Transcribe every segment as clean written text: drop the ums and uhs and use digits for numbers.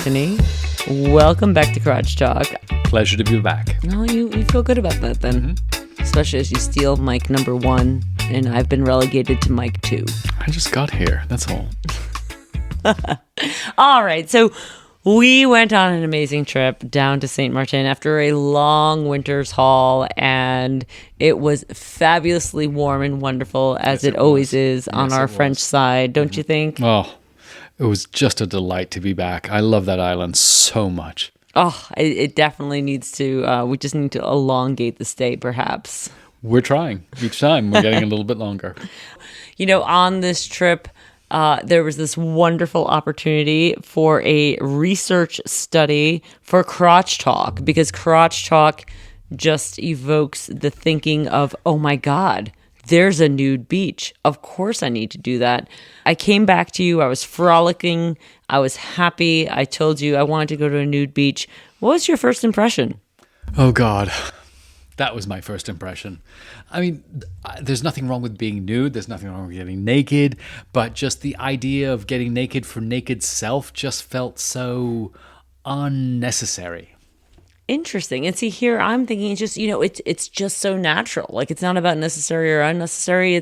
Anthony. Welcome back to CrotchTalk. Pleasure to be back. Oh, you feel good about that then. Mm-hmm. Especially as you steal mic number 1 and I've been relegated to mic 2. I just got here, that's all. All right, so we went on an amazing trip down to Saint Martin after a long winter's haul, and it was fabulously warm and wonderful, as it always is on our French side, don't you think? Oh, it was just a delight to be back. I love that island so much. Oh, it definitely needs to, we just need to elongate the stay, perhaps. We're trying. Each time we're getting a little bit longer. You know, on this trip, there was this wonderful opportunity for a research study for CrotchTalk, because CrotchTalk just evokes the thinking of, oh my God, there's a nude beach. Of course I need to do that. I came back to you. I was frolicking. I was happy. I told you I wanted to go to a nude beach. What was your first impression? Oh God. That was my first impression. I mean, there's nothing wrong with being nude. There's nothing wrong with getting naked. But just the idea of getting naked for naked self just felt so unnecessary. Interesting. And see, here I'm thinking it's just, you know, it's just so natural. Like, it's not about necessary or unnecessary.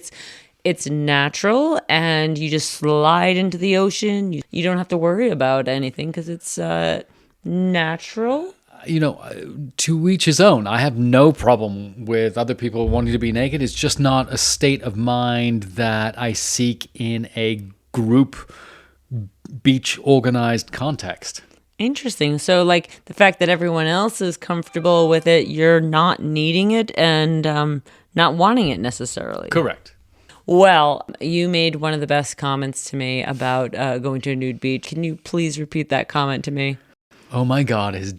It's natural, and you just slide into the ocean. You don't have to worry about anything because it's natural. You know, to each his own. I have no problem with other people wanting to be naked. It's just not a state of mind that I seek in a group beach organized context. Interesting. So, like, the fact that everyone else is comfortable with it, you're not needing it and not wanting it necessarily. Correct. Well, you made one of the best comments to me about going to a nude beach. Can you please repeat that comment to me? Oh my God, his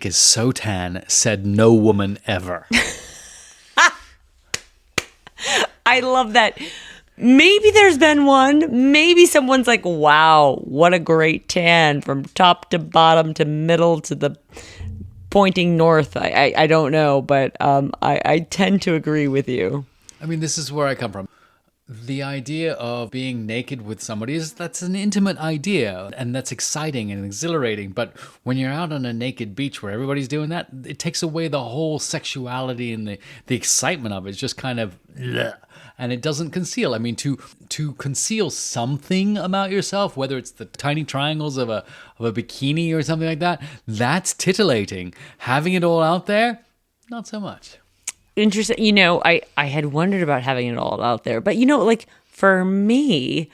is so tan, said no woman ever. I love that. Maybe there's been one. Maybe someone's like, wow, what a great tan from top to bottom to middle to the pointing north. I don't know, but I tend to agree with you. I mean, this is where I come from. The idea of being naked with somebody that's an intimate idea, and that's exciting and exhilarating. But when you're out on a naked beach where everybody's doing that, it takes away the whole sexuality and the excitement of it. It's just kind of, and it doesn't conceal. I mean, to conceal something about yourself, whether it's the tiny triangles of a bikini or something like that, that's titillating. Having it all out there, not so much. Interesting. You know, I had wondered about having it all out there. But, you know, like, for me,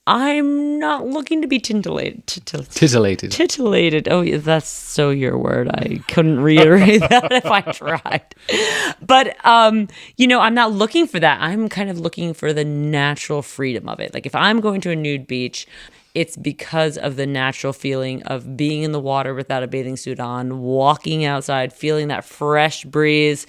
I'm not looking to be titillated. Titillated. Oh, yeah, that's so your word. I couldn't reiterate that if I tried. But, you know, I'm not looking for that. I'm kind of looking for the natural freedom of it. Like, if I'm going to a nude beach, it's because of the natural feeling of being in the water without a bathing suit on, walking outside, feeling that fresh breeze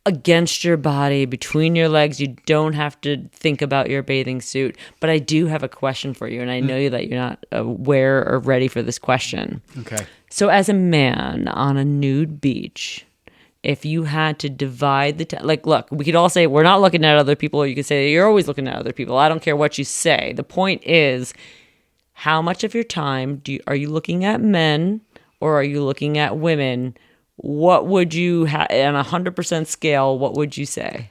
against your body, between your legs. You don't have to think about your bathing suit. But I do have a question for you, and I know that you're not aware or ready for this question. Okay. So as a man on a nude beach, if you had to divide the time, like, look, we could all say we're not looking at other people, or you could say you're always looking at other people. I don't care what you say. The point is, how much of your time are you looking at men, or are you looking at women? What would you on a 100% scale? What would you say?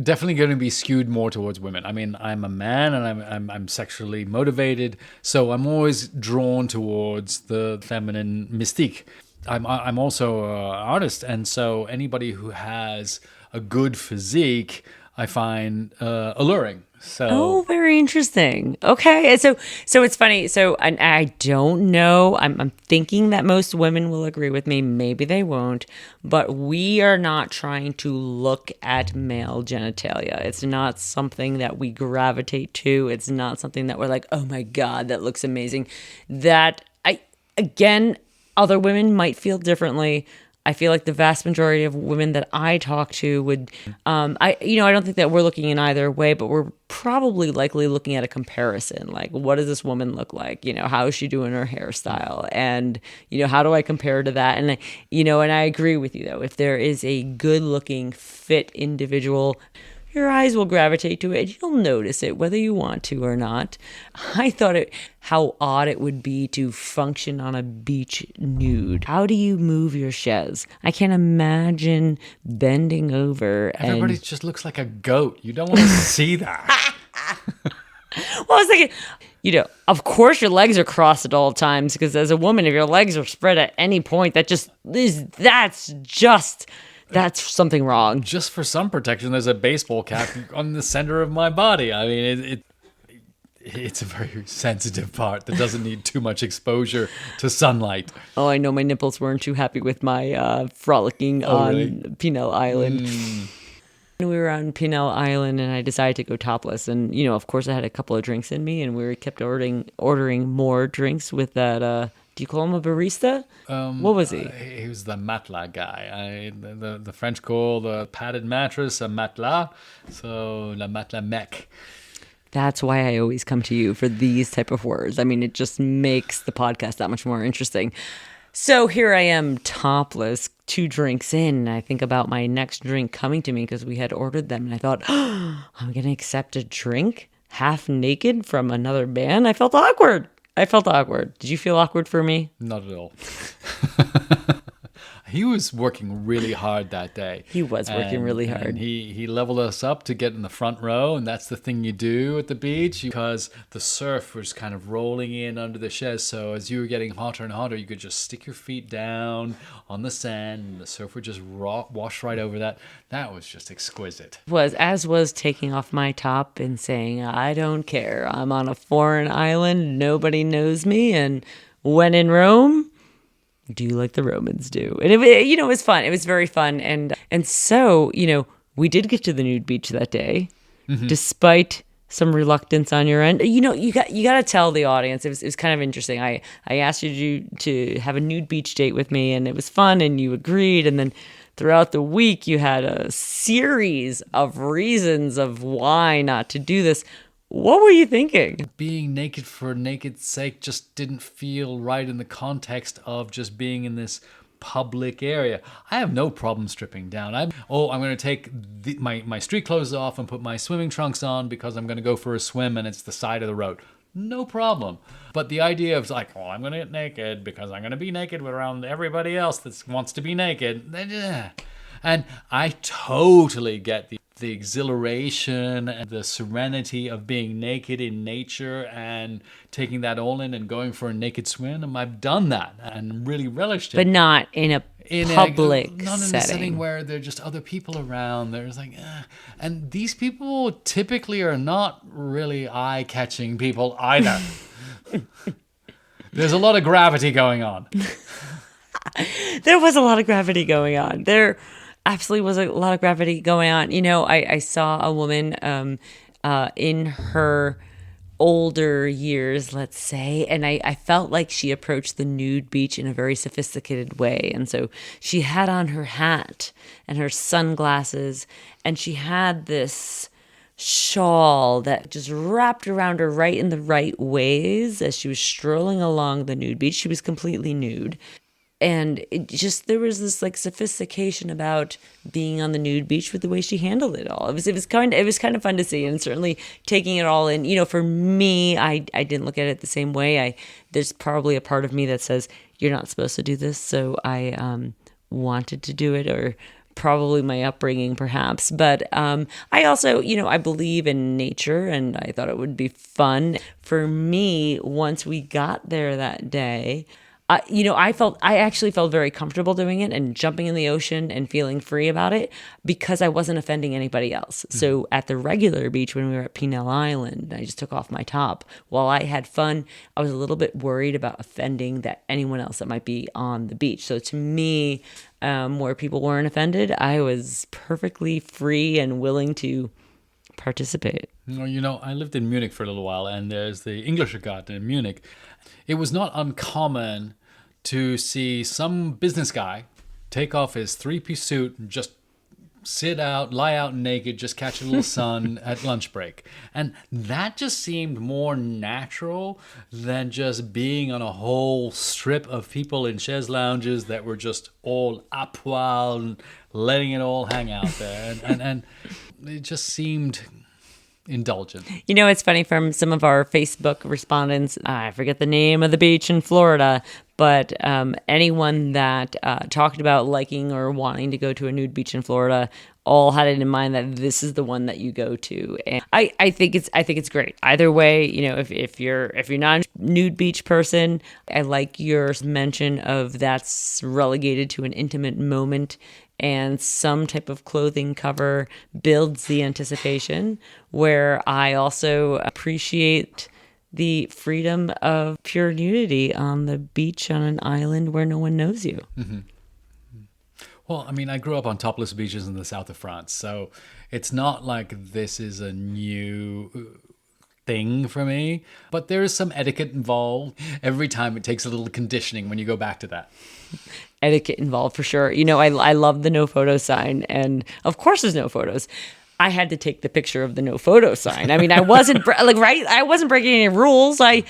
Definitely going to be skewed more towards women. I mean, I'm a man and I'm sexually motivated, so I'm always drawn towards the feminine mystique. I'm also an artist, and so anybody who has a good physique, I find alluring. So. Oh, very interesting. Okay, so it's funny. So and I don't know. I'm thinking that most women will agree with me. Maybe they won't. But we are not trying to look at male genitalia. It's not something that we gravitate to. It's not something that we're like, oh my God, that looks amazing. Again, other women might feel differently. I feel like the vast majority of women that I talk to would, I don't think that we're looking in either way, but we're probably likely looking at a comparison. Like, what does this woman look like? You know, how is she doing her hairstyle? And, you know, how do I compare to that? And, and I agree with you, though. If there is a good looking, fit individual, your eyes will gravitate to it. You'll notice it whether you want to or not. I thought how odd it would be to function on a beach nude. How do you move your chaise? I can't imagine bending over. Everybody just looks like a goat. You don't want to see that. Well, I was thinking, of course your legs are crossed at all times, because as a woman, if your legs are spread at any point, that's something wrong. Just for sun protection, there's a baseball cap on the center of my body. I mean, it's a very sensitive part that doesn't need too much exposure to sunlight. Oh, I know my nipples weren't too happy with my frolicking on Pinel Island. We were on Pinel Island, and I decided to go topless. And, of course, I had a couple of drinks in me, and we kept ordering more drinks with that. Do you call him a barista? What was he? He was the matelas guy. The French call the padded mattress a matelas. So, la matelas mec. That's why I always come to you for these type of words. I mean, it just makes the podcast that much more interesting. So here I am, topless, 2 drinks in, and I think about my next drink coming to me because we had ordered them, and I thought, I'm going to accept a drink half naked from another band? I felt awkward. Did you feel awkward for me? Not at all. He was working really hard that day. He was working really hard. And he leveled us up to get in the front row, and that's the thing you do at the beach because the surf was kind of rolling in under the chaise. So as you were getting hotter and hotter, you could just stick your feet down on the sand, and the surf would just wash right over that. That was just exquisite. Was taking off my top and saying, I don't care. I'm on a foreign island. Nobody knows me. And when in Rome, do like the Romans do. And it was fun. It was very fun. And so, we did get to the nude beach that day, despite some reluctance on your end. You got to tell the audience. It was kind of interesting. I asked you to have a nude beach date with me, and it was fun, and you agreed. And then throughout the week, you had a series of reasons of why not to do this. What were you thinking? Being naked for naked's sake just didn't feel right in the context of just being in this public area. I have no problem stripping down. I'm going to take my street clothes off and put my swimming trunks on because I'm going to go for a swim and it's the side of the road. No problem. But the idea of I'm going to get naked because I'm going to be naked around everybody else that wants to be naked. And I totally get the exhilaration and the serenity of being naked in nature and taking that all in and going for a naked swim. And I've done that and really relished it. But not in a public setting. Not in a setting where there are just other people around. There's and these people typically are not really eye-catching people either. There's a lot of gravity going on. There was a lot of gravity going on. There absolutely was a lot of gravity going on. I saw a woman in her older years, let's say, and I felt like she approached the nude beach in a very sophisticated way. And so she had on her hat and her sunglasses, and she had this shawl that just wrapped around her right in the right ways as she was strolling along the nude beach. She was completely nude. And there was this sophistication about being on the nude beach with the way she handled it all. It was kind of fun to see, and certainly taking it all in. For me, I didn't look at it the same way. There's probably a part of me that says you're not supposed to do this, so I wanted to do it, or probably my upbringing, perhaps. But I also, I believe in nature, and I thought it would be fun for me once we got there that day. I actually felt very comfortable doing it and jumping in the ocean and feeling free about it because I wasn't offending anybody else. Mm-hmm. So at the regular beach when we were at Pinel Island, I just took off my top. While I had fun, I was a little bit worried about offending anyone else that might be on the beach. So to me, where people weren't offended, I was perfectly free and willing to participate. I lived in Munich for a little while, and there's the Englischer Garten in Munich. It was not uncommon to see some business guy take off his 3-piece suit and just lie out naked, just catch a little sun at lunch break. And that just seemed more natural than just being on a whole strip of people in chaise lounges that were just all à poil and letting it all hang out there. And it just seemed indulgent. You know, it's funny, from some of our Facebook respondents, I forget the name of the beach in Florida, but anyone that talked about liking or wanting to go to a nude beach in Florida all had it in mind that this is the one that you go to. And I think it's great. Either way, you know, if you're not a nude beach person, I like your mention of that's relegated to an intimate moment, and some type of clothing cover builds the anticipation, where I also appreciate the freedom of pure nudity on the beach on an island where no one knows you. Mm-hmm. Well, I mean, I grew up on topless beaches in the south of France, so it's not like this is a new thing for me, but there is some etiquette involved. Every time it takes a little conditioning when you go back to that. Etiquette involved for sure. You know, I love the no photo sign, and of course there's no photos. I had to take the picture of the no photo sign. I mean, I wasn't I wasn't breaking any rules. I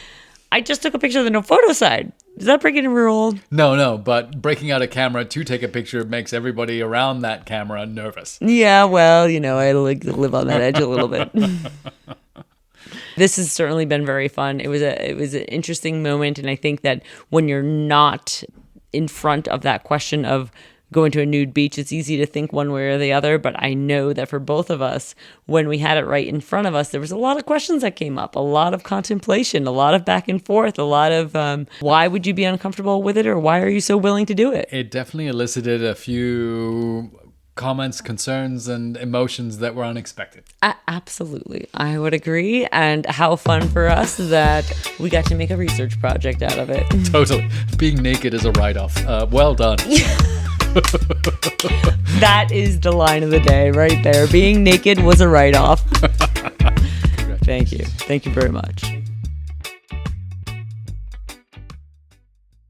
just took a picture of the no photo sign. Does that break any rule? No, but breaking out a camera to take a picture makes everybody around that camera nervous. Yeah, well, you know, I live on that edge a little bit. This has certainly been very fun. It was an interesting moment, and I think that when you're not in front of that question of going to a nude beach, it's easy to think one way or the other, but I know that for both of us, when we had it right in front of us, there was a lot of questions that came up, a lot of contemplation, a lot of back and forth, a lot of why would you be uncomfortable with it, or why are you so willing to do it? It definitely elicited a few comments, concerns, and emotions that were unexpected. Absolutely. I would agree. And how fun for us that we got to make a research project out of it. Totally. Being naked is a write-off. Well done. That is the line of the day right there. Being naked was a write-off. Thank you. Thank you very much.